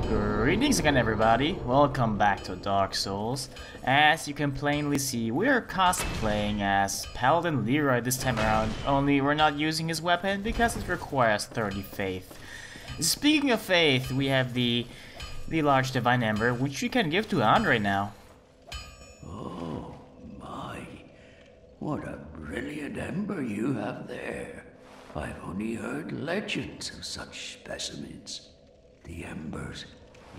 Greetings again, everybody. Welcome back to Dark Souls. As you can plainly see, we're cosplaying as Paladin Leroy this time around, only we're not using his weapon because it requires 30 faith. Speaking of faith, we have the large divine ember, which we can give to Andre now. Oh my, what a brilliant ember you have there. I've only heard legends of such specimens. The embers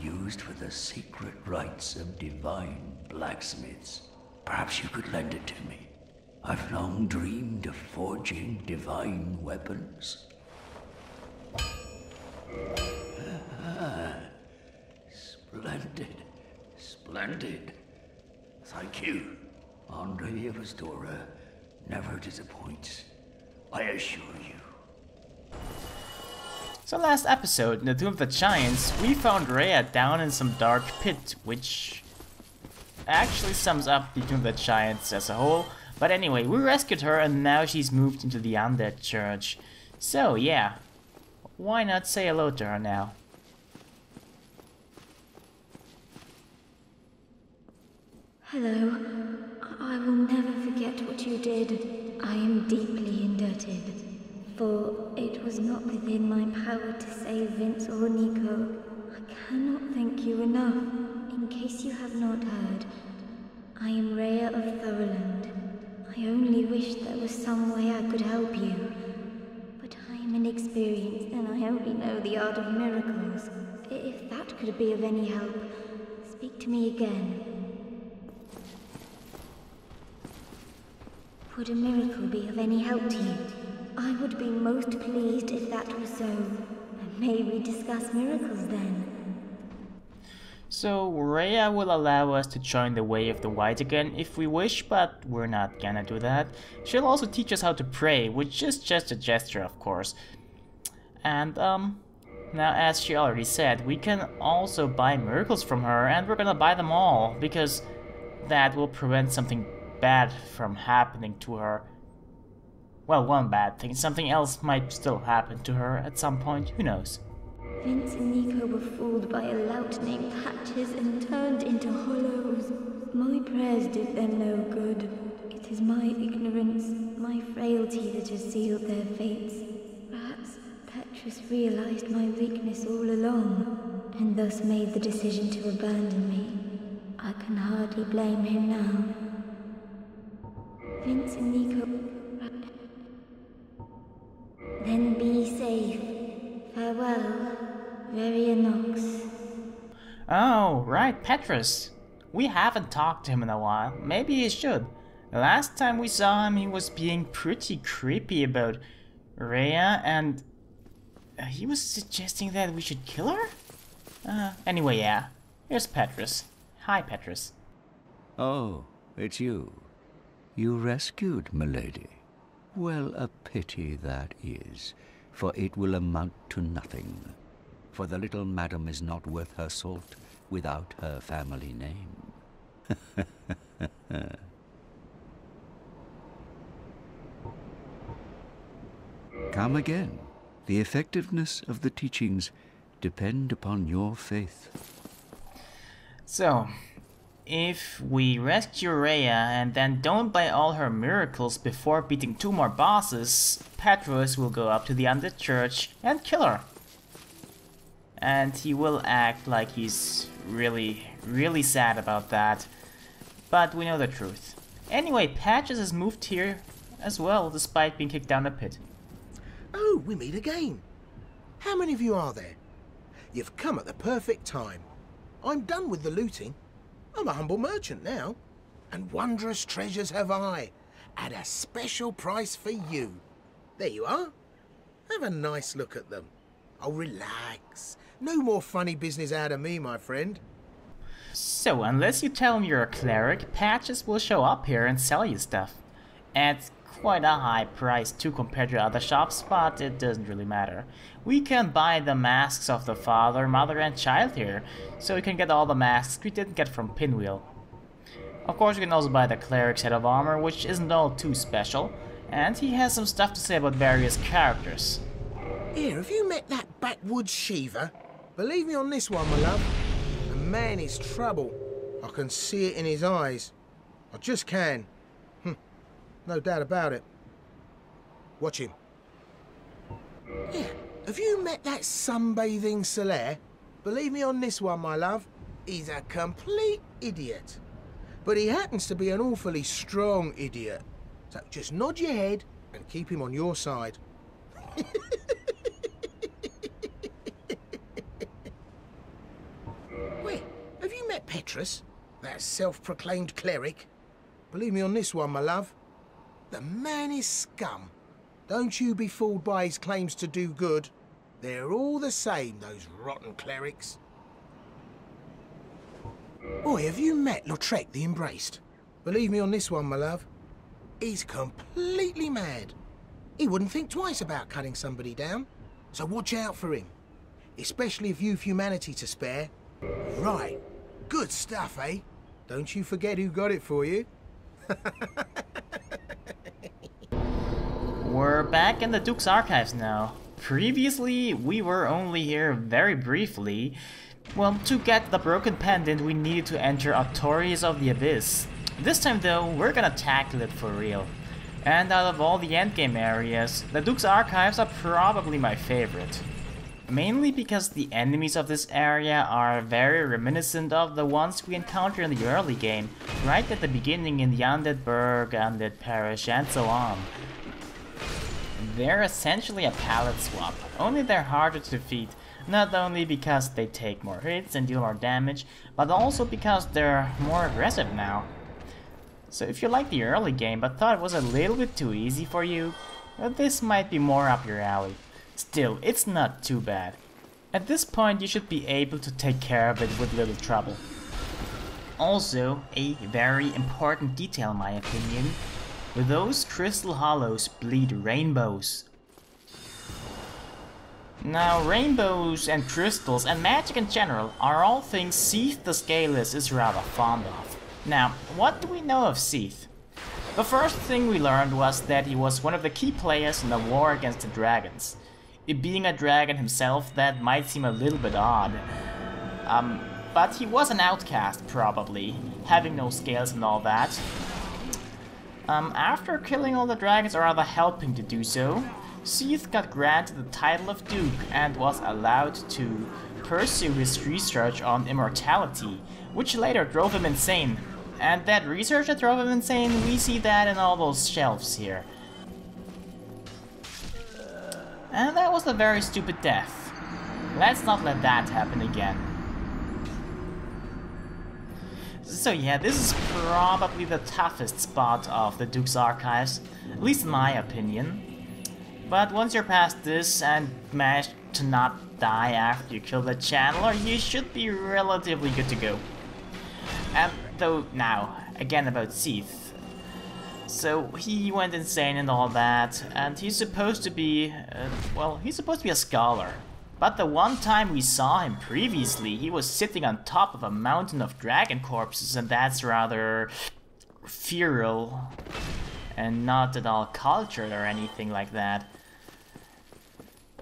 used for the secret rites of divine blacksmiths. Perhaps you could lend it to me. I've long dreamed of forging divine weapons. Splendid, splendid. Thank you. Andre of Astora never disappoints, I assure you. So last episode, in the Tomb of the Giants, we found Rhea down in some dark pit, which actually sums up the Tomb of the Giants as a whole. But anyway, we rescued her and now she's moved into the Undead Church. So yeah, why not say hello to her now? Hello. I will never forget what you did. I am deeply indebted. For it was not within my power to save Vince or Nico. I cannot thank you enough. In case you have not heard, I am Rhea of Thoroland. I only wish there was some way I could help you. But I am inexperienced and I only know the art of miracles. If that could be of any help, speak to me again. Would a miracle be of any help to you? I would be most pleased if that was so. May we discuss miracles then? So Rhea will allow us to join the Way of the White again if we wish, but we're not gonna do that. She'll also teach us how to pray, which is just a gesture, of course. And now as she already said, we can also buy miracles from her, and we're gonna buy them all, because that will prevent something bad from happening to her. Well, one bad thing. Something else might still happen to her at some point. Who knows? Vince and Nico were fooled by a lout named Patches and turned into hollows. My prayers did them no good. It is my ignorance, my frailty that has sealed their fates. Perhaps Petrus realized my weakness all along, and thus made the decision to abandon me. I can hardly blame him now. Vince and Nico... Then be safe. Farewell, Varia Nox. Oh, right, Petrus. We haven't talked to him in a while. Maybe he should. The last time we saw him, he was being pretty creepy about Rhea, and he was suggesting that we should kill her? Anyway, yeah. Here's Petrus. Hi, Petrus. Oh, it's you. You rescued Milady. Well, a pity that is, for it will amount to nothing. For the little madam is not worth her salt without her family name. Come again. The effectiveness of the teachings depend upon your faith. So, if we rescue Rhea and then don't buy all her miracles before beating 2 more bosses, Petrus will go up to the Undead Church and kill her. And he will act like he's really sad about that. But we know the truth. Anyway, Patches has moved here as well, despite being kicked down the pit. Oh, we meet again. How many of you are there? You've come at the perfect time. I'm done with the looting. I'm a humble merchant now, and wondrous treasures have I, at a special price for you. There you are. Have a nice look at them. Oh, relax. No more funny business out of me, my friend. So, unless you tell him you're a cleric, Patches will show up here and sell you stuff. At quite a high price too compared to other shops, but it doesn't really matter. We can buy the masks of the father, mother and child here, so we can get all the masks we didn't get from Pinwheel. Of course, we can also buy the cleric's head of armor, which isn't all too special, and he has some stuff to say about various characters. Here, have you met that backwoods Shiva? Believe me on this one, my love. The man is trouble. I can see it in his eyes. I just can. No doubt about it. Watch him. Yeah, have you met that sunbathing Solaire? Believe me on this one, my love. He's a complete idiot. But he happens to be an awfully strong idiot. So just nod your head and keep him on your side. Wait, have you met Petrus? That self-proclaimed cleric? Believe me on this one, my love. The man is scum. Don't you be fooled by his claims to do good. They're all the same, those rotten clerics. Boy, have you met Lautrec the Embraced? Believe me on this one, my love. He's completely mad. He wouldn't think twice about cutting somebody down. So watch out for him. Especially if you've humanity to spare. Right. Good stuff, eh? Don't you forget who got it for you. We're back in the Duke's archives now. Previously, we were only here very briefly. Well, to get the broken pendant, we needed to enter Authorities of the Abyss. This time though, we're gonna tackle it for real. And out of all the endgame areas, the Duke's archives are probably my favorite. Mainly because the enemies of this area are very reminiscent of the ones we encountered in the early game, right at the beginning in the Undead Burg, Undead Parish, and so on. They're essentially a palette swap, only they're harder to defeat, not only because they take more hits and deal more damage, but also because they're more aggressive now. So if you like the early game but thought it was a little bit too easy for you, well, this might be more up your alley. Still, it's not too bad. At this point you should be able to take care of it with little trouble. Also, a very important detail in my opinion, those crystal hollows bleed rainbows. Now, rainbows and crystals and magic in general are all things Seath the Scaleless is rather fond of. Now, what do we know of Seath? The first thing we learned was that he was one of the key players in the war against the dragons. It being a dragon himself, that might seem a little bit odd. But he was an outcast, probably, having no scales and all that. After killing all the dragons, or rather helping to do so, Seath got granted the title of Duke and was allowed to pursue his research on immortality, which later drove him insane. And that research that drove him insane, we see that in all those shelves here. And that was a very stupid death. Let's not let that happen again. So yeah, this is probably the toughest spot of the Duke's archives, at least in my opinion. But once you're past this and manage to not die after you kill the channeler, you should be relatively good to go. Though now, again about Seath. So he went insane and all that, and he's supposed to be, well, he's supposed to be a scholar. But the one time we saw him previously, he was sitting on top of a mountain of dragon corpses, and that's rather feral and not at all cultured or anything like that.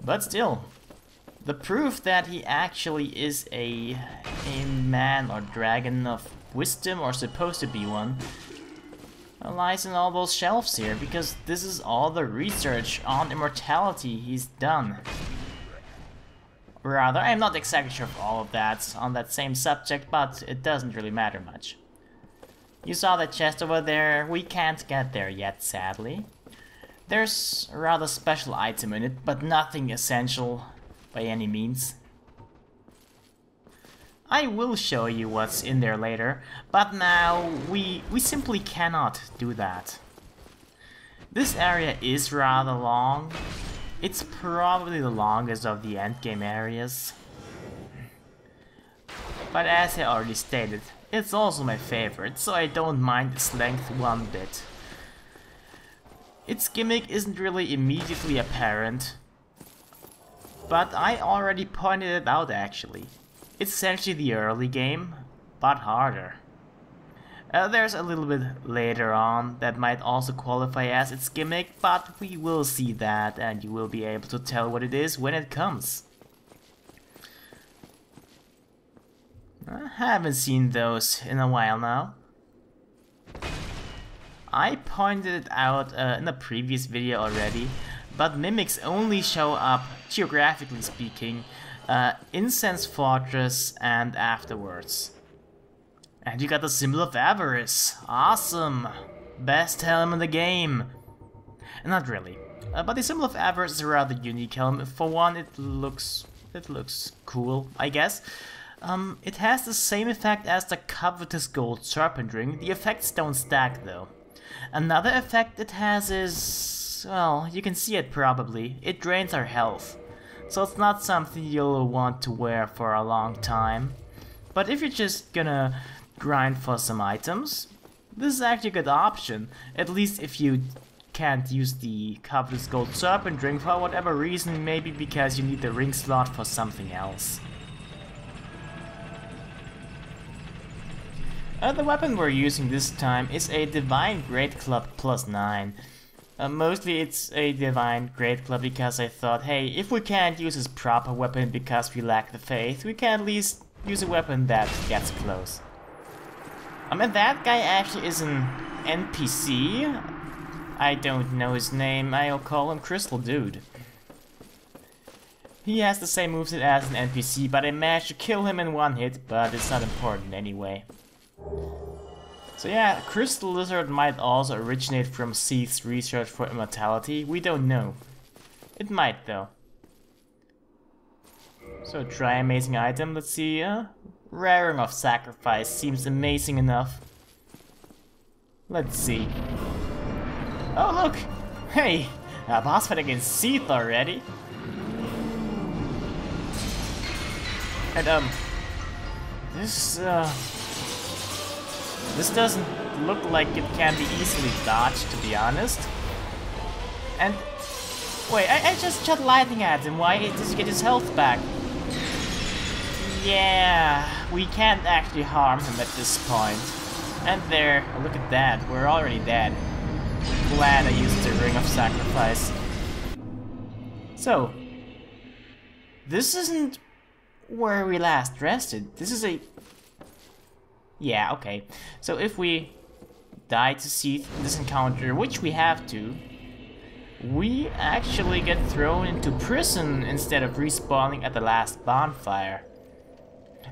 But still, the proof that he actually is a man or dragon of wisdom, or supposed to be one, lies in all those shelves here, because this is all the research on immortality he's done. Rather, I'm not exactly sure of all of that on that same subject, but it doesn't really matter much. You saw that chest over there, we can't get there yet, sadly. There's a rather special item in it, but nothing essential by any means. I will show you what's in there later, but now we simply cannot do that. This area is rather long. It's probably the longest of the endgame areas. But as I already stated, it's also my favorite, so I don't mind its length one bit. Its gimmick isn't really immediately apparent, but I already pointed it out actually. It's essentially the early game, but harder. There's a little bit later on that might also qualify as its gimmick, but we will see that and you will be able to tell what it is when it comes. I haven't seen those in a while now. I pointed it out in a previous video already, but mimics only show up, geographically speaking, Incense Fortress and afterwards. And you got the Symbol of Avarice. Awesome! Best helm in the game. Not really. But the Symbol of Avarice is a rather unique helm. For one, it looks cool, I guess. It has the same effect as the Covetous Gold Serpent Ring. The effects don't stack though. Another effect it has is... well, you can see it probably. It drains our health. So it's not something you'll want to wear for a long time. But if you're just gonna grind for some items, this is actually a good option. At least if you can't use the Covetous Gold Serpent Ring for whatever reason, maybe because you need the ring slot for something else. The weapon we're using this time is a Divine Great Club +9. Mostly it's a Divine Great Club because I thought, hey, if we can't use this proper weapon because we lack the faith, we can at least use a weapon that gets close. And that guy actually is an NPC. I don't know his name, I'll call him Crystal Dude. He has the same moveset as an NPC, but I managed to kill him in one hit, but it's not important anyway. So yeah, Crystal Lizard might also originate from Seath's research for immortality, we don't know. It might though. So try amazing item, let's see, Raring of Sacrifice seems amazing enough. Let's see. Oh look! Hey! A boss fight against Seath already! And this doesn't look like it can be easily dodged, to be honest. And wait, I just shot lightning at him. Why does he get his health back? Yeah, we can't actually harm him at this point. And there, look at that, we're already dead. Glad I used the Ring of Sacrifice. So, this isn't where we last rested. This is a... yeah, okay. So if we die to Seath in this encounter, which we have to, we actually get thrown into prison instead of respawning at the last bonfire.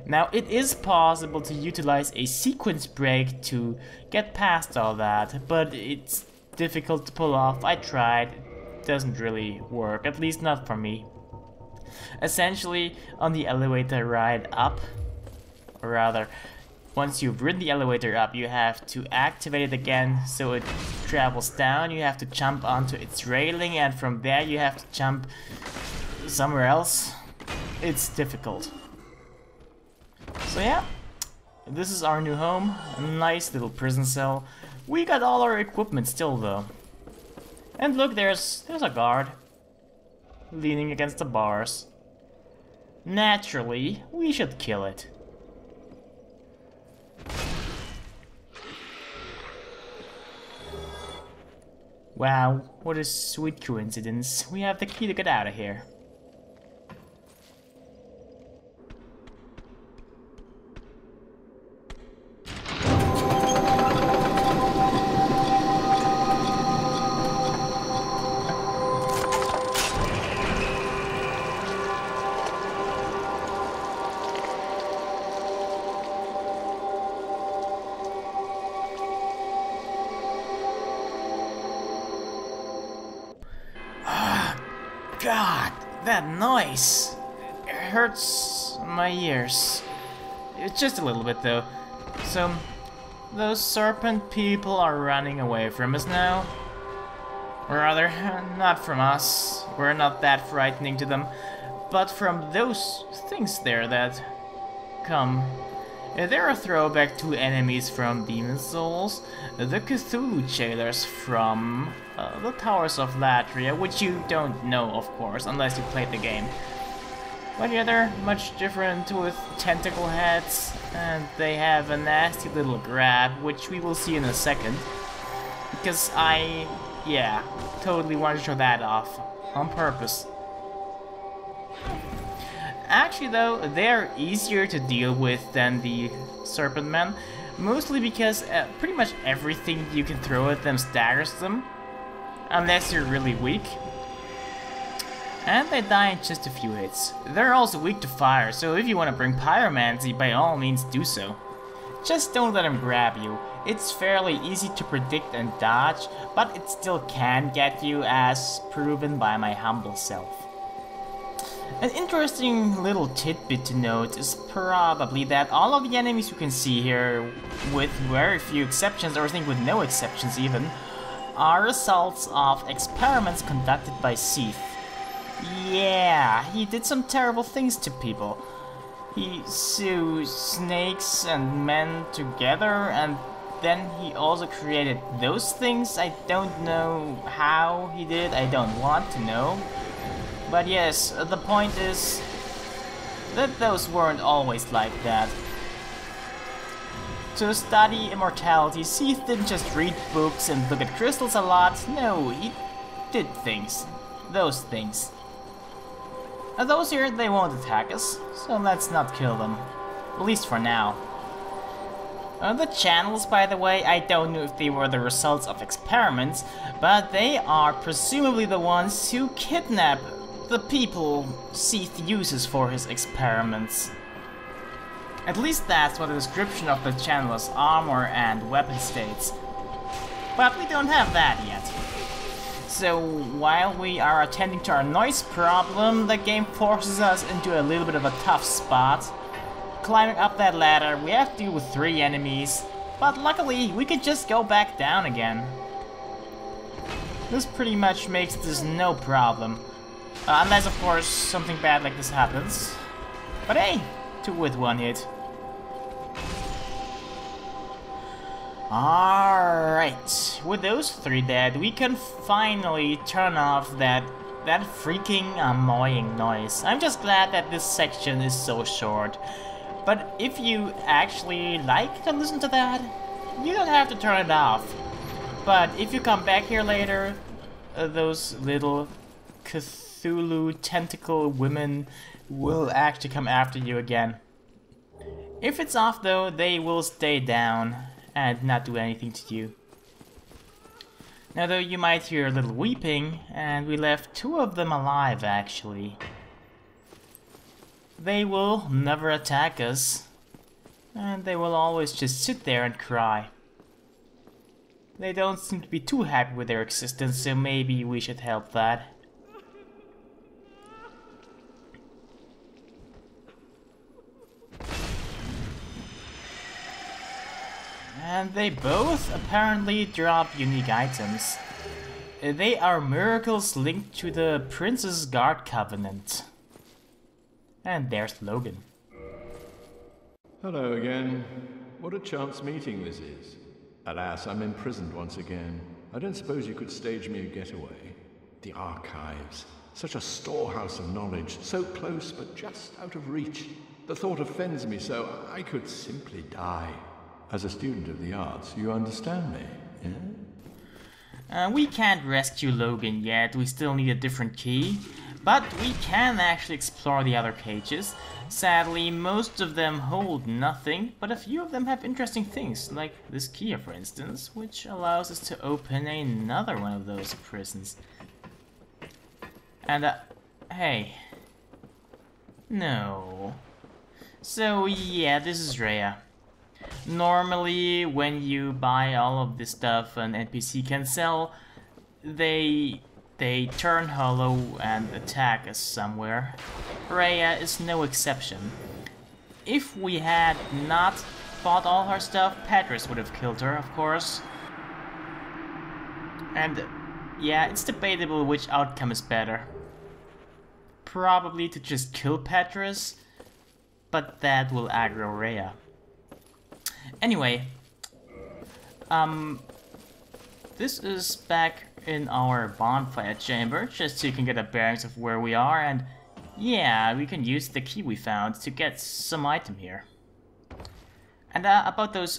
Now, it is possible to utilize a sequence break to get past all that, but it's difficult to pull off. I tried. It doesn't really work, at least not for me. Essentially, on the elevator ride up, or rather, once you've ridden the elevator up, you have to activate it again so it travels down. You have to jump onto its railing, and from there you have to jump somewhere else. It's difficult. So yeah, this is our new home. A nice little prison cell. We got all our equipment still though. And look, there's a guard leaning against the bars. Naturally, we should kill it. Wow, what a sweet coincidence. We have the key to get out of here. God, that noise! It hurts my ears. It's just a little bit though. So, those serpent people are running away from us now. Or rather, not from us. We're not that frightening to them. But from those things there that come. They're a throwback to enemies from Demon Souls, the Cthulhu Jailers from the Towers of Latria, which you don't know, of course, unless you played the game. But yeah, they're much different with tentacle heads, and they have a nasty little grab, which we will see in a second. Because yeah, totally wanted to show that off, on purpose. Actually though, they're easier to deal with than the Serpent Men, mostly because pretty much everything you can throw at them staggers them, unless you're really weak. And they die in just a few hits. They're also weak to fire, so if you want to bring Pyromancy, by all means do so. Just don't let them grab you. It's fairly easy to predict and dodge, but it still can get you, as proven by my humble self. An interesting little tidbit to note is probably that all of the enemies you can see here, with very few exceptions, or I think with no exceptions even, are results of experiments conducted by Seath. Yeah, he did some terrible things to people. He sewed snakes and men together, and then he also created those things. I don't know how he did, I don't want to know. But yes, the point is that those weren't always like that. To study immortality, Seath didn't just read books and look at crystals a lot. No, he did things. Those things. And those here, they won't attack us, so let's not kill them. At least for now. The channels, by the way, I don't know if they were the results of experiments, but they are presumably the ones who kidnap the people Seath uses for his experiments. At least that's what the description of the channel's armor and weapon states. But we don't have that yet. So while we are attending to our noise problem, the game forces us into a little bit of a tough spot. Climbing up that ladder, we have to deal with 3 enemies, but luckily we could just go back down again. This pretty much makes this no problem. Unless of course something bad like this happens. But hey, 2 with 1 hit. Alright, with those 3 dead, we can finally turn off that freaking annoying noise. I'm just glad that this section is so short. But if you actually like to listen to that, you don't have to turn it off. But if you come back here later, those little Cthulhu tentacle women will actually come after you again. If it's off though, they will stay down and not do anything to you. Now though, you might hear a little weeping, and we left 2 of them alive actually. They will never attack us, and they will always just sit there and cry. They don't seem to be too happy with their existence, so maybe we should help that. And they both apparently drop unique items. They are miracles linked to the Prince's Guard Covenant. And there's Logan. Hello again. What a chance meeting this is. Alas, I'm imprisoned once again. I don't suppose you could stage me a getaway. The archives. Such a storehouse of knowledge. So close, but just out of reach. The thought offends me so I could simply die. As a student of the arts, you understand me, yeah? We can't rescue Logan yet, we still need a different key. But we can actually explore the other cages. Sadly, most of them hold nothing, but a few of them have interesting things, like this key, for instance, which allows us to open another one of those prisons. And, hey. No. So, yeah, this is Rhea. Normally, when you buy all of this stuff an NPC can sell, they turn hollow and attack us somewhere. Rhea is no exception. If we had not bought all her stuff, Petrus would have killed her, of course. And yeah, it's debatable which outcome is better. Probably to just kill Petrus, but that will aggro Rhea. Anyway, this is back in our bonfire chamber, just so you can get a bearings of where we are, and yeah, we can use the key we found to get some item here. And about those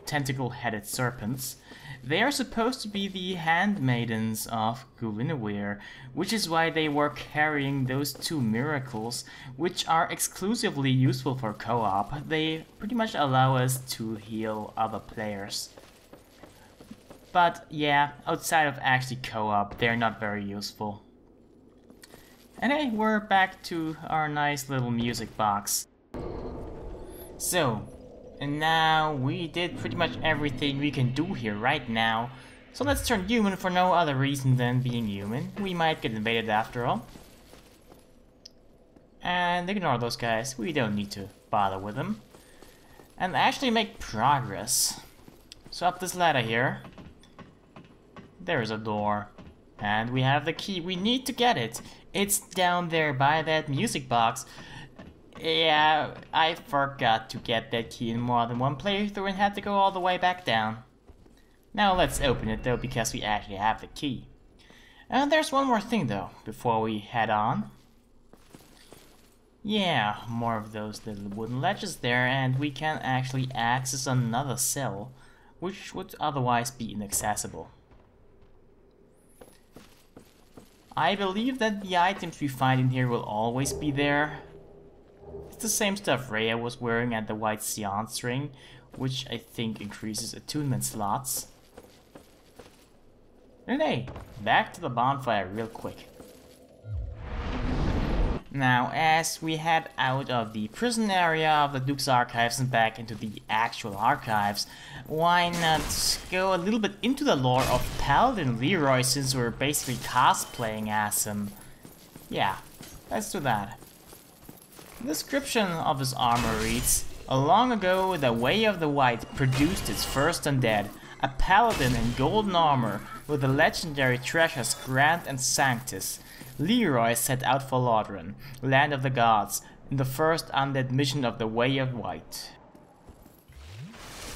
tentacle-headed serpents, They are supposed to be the handmaidens of Guinevere, which is why they were carrying those two miracles, which are exclusively useful for co-op. They pretty much allow us to heal other players. But yeah, outside of actually co-op, they're not very useful. And hey, we're back to our nice little music box. So, and now we did pretty much everything we can do here right now. So let's turn human for no other reason than being human. We might get invaded after all. And ignore those guys, we don't need to bother with them. And actually make progress. So up this ladder here. There's a door. And we have the key, we need to get it. It's down there by that music box. Yeah, I forgot to get that key in more than one playthrough and had to go all the way back down. Now let's open it though, because we actually have the key. And there's one more thing though, before we head on. Yeah, more of those little wooden ledges there, and we can actually access another cell, which would otherwise be inaccessible. I believe that the items we find in here will always be there. It's the same stuff Rhea was wearing at the white seance ring, which I think increases attunement slots. And hey, back to the bonfire real quick. Now, as we head out of the prison area of the Duke's Archives and back into the actual archives, why not go a little bit into the lore of Paladin Leroy, since we're basically cosplaying as him. Yeah, let's do that. The description of his armor reads, long ago the Way of the White produced its first undead, a paladin in golden armor with the legendary treasures Grant and Sanctus. Leroy set out for Lodran, land of the gods, in the first undead mission of the Way of White.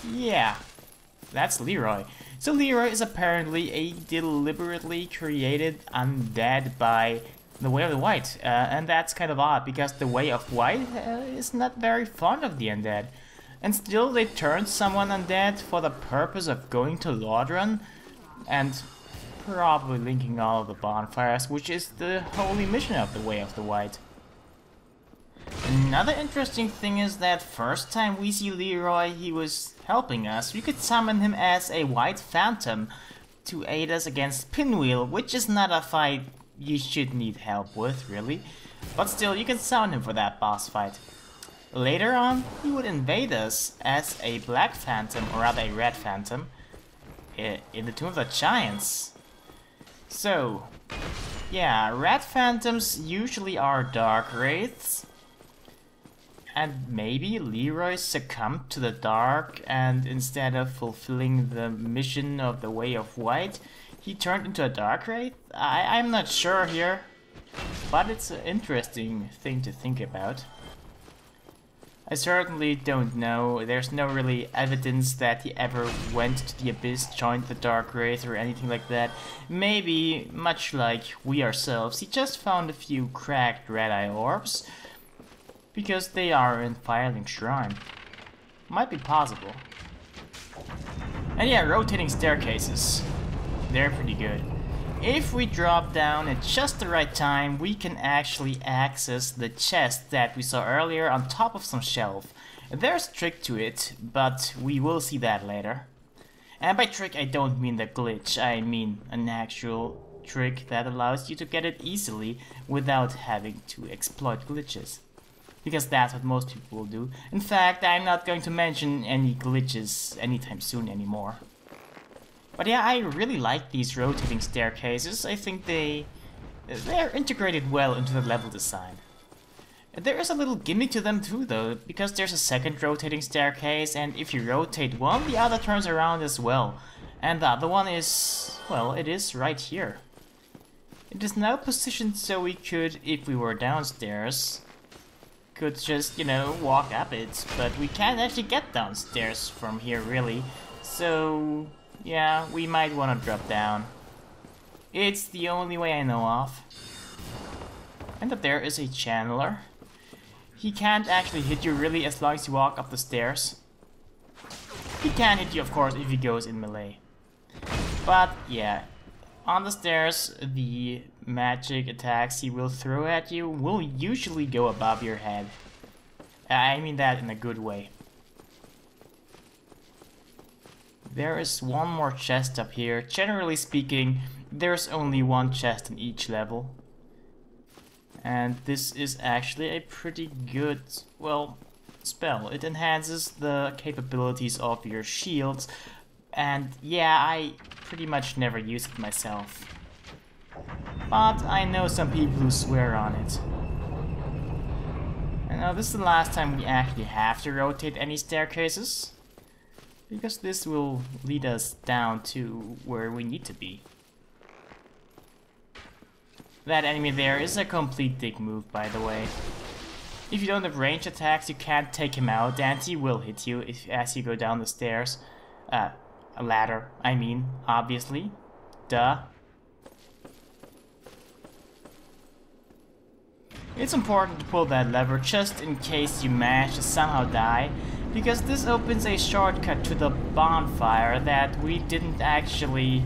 Yeah, that's Leroy. So Leroy is apparently a deliberately created undead by the Way of the White, and that's kind of odd because the Way of White is not very fond of the undead. And still they turned someone undead for the purpose of going to Lodran and probably linking all of the bonfires, which is the holy mission of the Way of the White. Another interesting thing is that first time we see Leroy, he was helping us. We could summon him as a white phantom to aid us against Pinwheel, which is not a fight you should need help with, really. But still, you can summon him for that boss fight. Later on, he would invade us as a black phantom, or rather a red phantom, in the Tomb of the Giants. So, yeah, red phantoms usually are dark wraiths. And maybe Leroy succumbed to the dark, and instead of fulfilling the mission of the Way of White, he turned into a dark wraith? I'm not sure here, but it's an interesting thing to think about. I certainly don't know. There's no really evidence that he ever went to the Abyss, joined the Dark Wraith or anything like that. Maybe, much like we ourselves, he just found a few cracked red-eye orbs because they are in Firelink Shrine. Might be possible. And yeah, rotating staircases. They're pretty good. If we drop down at just the right time, we can actually access the chest that we saw earlier on top of some shelf. There's a trick to it, but we will see that later. And by trick I don't mean the glitch, I mean an actual trick that allows you to get it easily without having to exploit glitches. Because that's what most people will do. In fact, I'm not going to mention any glitches anytime soon anymore. But yeah, I really like these rotating staircases. I think they're integrated well into the level design. There is a little gimmick to them too though, because there's a second rotating staircase, and if you rotate one, the other turns around as well. And the other one is, well, it is right here. It is now positioned so we could, if we were downstairs, could just, you know, walk up it. But we can't actually get downstairs from here really, so yeah, we might want to drop down. It's the only way I know of. And that there is a channeler. He can't actually hit you really as long as you walk up the stairs. He can hit you, of course, if he goes in melee. But yeah, on the stairs, the magic attacks he will throw at you will usually go above your head. I mean that in a good way. There is one more chest up here. Generally speaking, there's only one chest in each level. And this is actually a pretty good, well, spell. It enhances the capabilities of your shields. And yeah, I pretty much never use it myself. But I know some people who swear on it. And now this is the last time we actually have to rotate any staircases, because this will lead us down to where we need to be. That enemy there is a complete dick move, by the way. If you don't have range attacks, you can't take him out, and he will hit you as you go down the stairs. A ladder, I mean, obviously. Duh. It's important to pull that lever just in case you manage to somehow die, because this opens a shortcut to the bonfire that we didn't actually...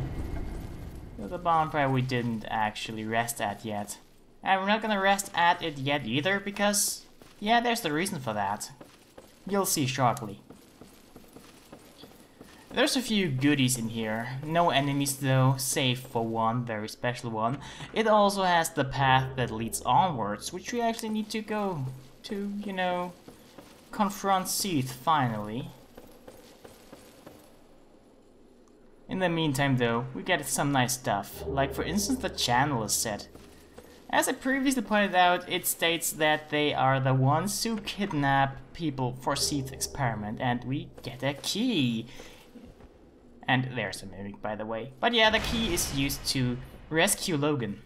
the bonfire we didn't actually rest at yet. And we're not gonna rest at it yet either, because... yeah, there's the reason for that. You'll see shortly. There's a few goodies in here. No enemies though, save for one very special one. It also has the path that leads onwards, which we actually need to go to, you know, confront Seath finally. In the meantime though, we get some nice stuff, like for instance the channel is set. As I previously pointed out, it states that they are the ones who kidnap people for Seath's experiment, and we get a key. And there's a mimic, by the way. But yeah, the key is used to rescue Logan.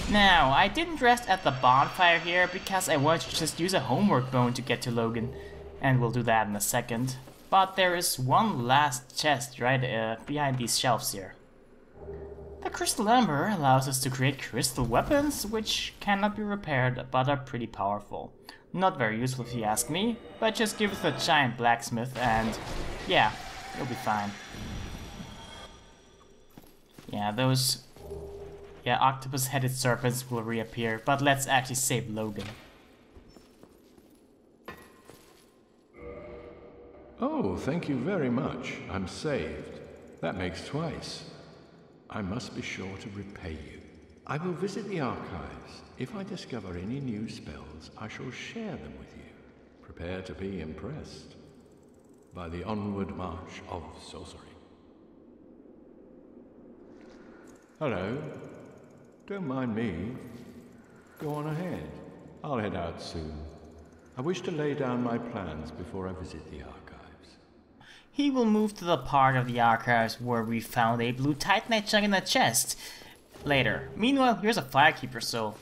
Now, I didn't rest at the bonfire here because I wanted to just use a homework bone to get to Logan. And we'll do that in a second. But there is one last chest right behind these shelves here. The crystal amber allows us to create crystal weapons, which cannot be repaired but are pretty powerful. Not very useful if you ask me, but just give it a giant blacksmith and yeah, you'll be fine. Yeah, those octopus-headed serpents will reappear, but let's actually save Logan. Oh, thank you very much. I'm saved. That makes twice. I must be sure to repay you. I will visit the archives. If I discover any new spells, I shall share them with you. Prepare to be impressed by the onward march of sorcery. Hello. Don't mind me. Go on ahead. I'll head out soon. I wish to lay down my plans before I visit the archives. He will move to the part of the archives where we found a blue titanite chunk in the chest later. Meanwhile, here's a firekeeper soul.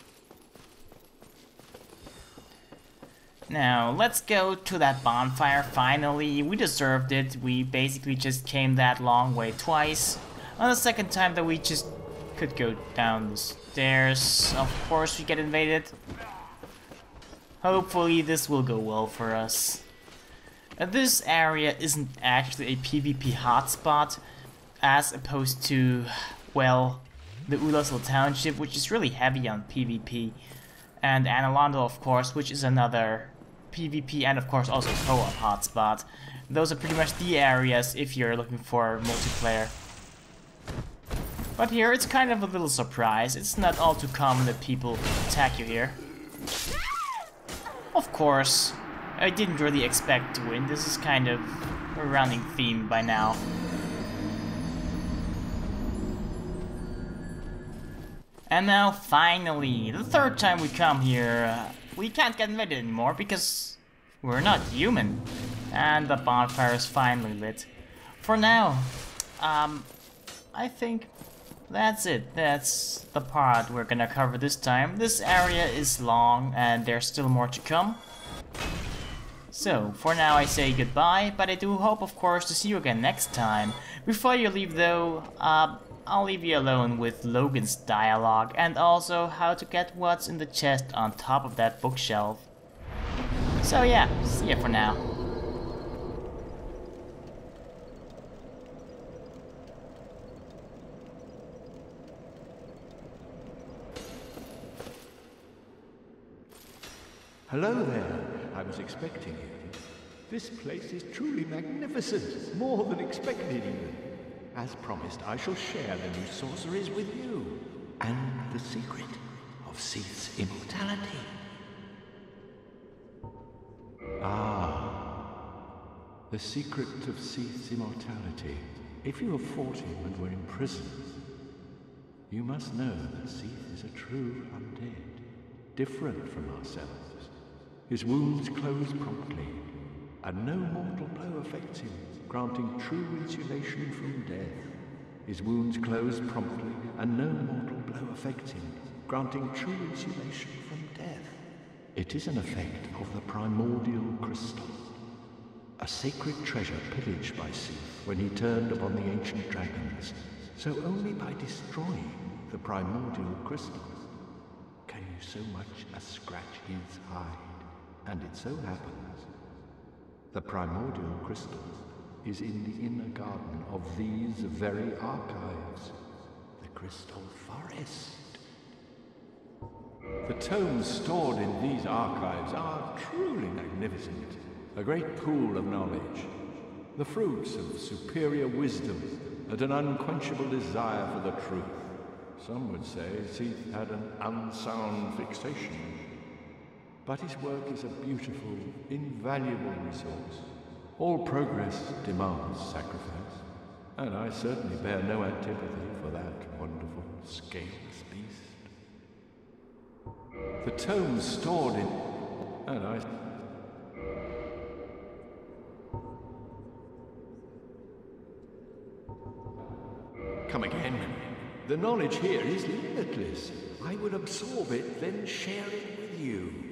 Now, let's go to that bonfire finally. We deserved it. We basically just came that long way twice. On the second time that we just could go down the stairs, of course we get invaded. Hopefully this will go well for us. This area isn't actually a PvP hotspot, as opposed to, well, the Ulazil Township, which is really heavy on PvP, and Analondo, of course, which is another PvP and of course also co-op hotspot. Those are pretty much the areas if you're looking for multiplayer. But here it's kind of a little surprise. It's not all too common that people attack you here. Of course, I didn't really expect to win. This is kind of a running theme by now. And now, finally, the third time we come here, we can't get invaded anymore because we're not human. And the bonfire is finally lit. For now, I think that's it. That's the part we're gonna cover this time. This area is long and there's still more to come. So, for now I say goodbye, but I do hope, of course, to see you again next time. Before you leave though, I'll leave you alone with Logan's dialogue and also how to get what's in the chest on top of that bookshelf. So yeah, see ya for now. Hello there. I was expecting you. This place is truly magnificent, more than expected even. As promised, I shall share the new sorceries with you, and the secret of Seath's immortality. The secret of Seath's immortality. If you have fought him and were imprisoned, you must know that Seath is a true undead, different from ourselves. His wounds close promptly, and no mortal blow affects him, granting true insulation from death. His wounds close promptly, and no mortal blow affects him, granting true insulation from death. It is an effect of the primordial crystal, a sacred treasure pillaged by Seath when he turned upon the ancient dragons. So only by destroying the primordial crystal can you so much as scratch his hide. And it so happens, the primordial crystal is in the inner garden of these very archives, the Crystal Forest. The tomes stored in these archives are truly magnificent, a great pool of knowledge, the fruits of superior wisdom and an unquenchable desire for the truth. Some would say Seath had an unsound fixation, but his work is a beautiful, invaluable resource. All progress demands sacrifice, and I certainly bear no antipathy for that wonderful, scaleless beast. The tomes stored in... and I... Come again. The knowledge here is limitless. I would absorb it, then share it with you.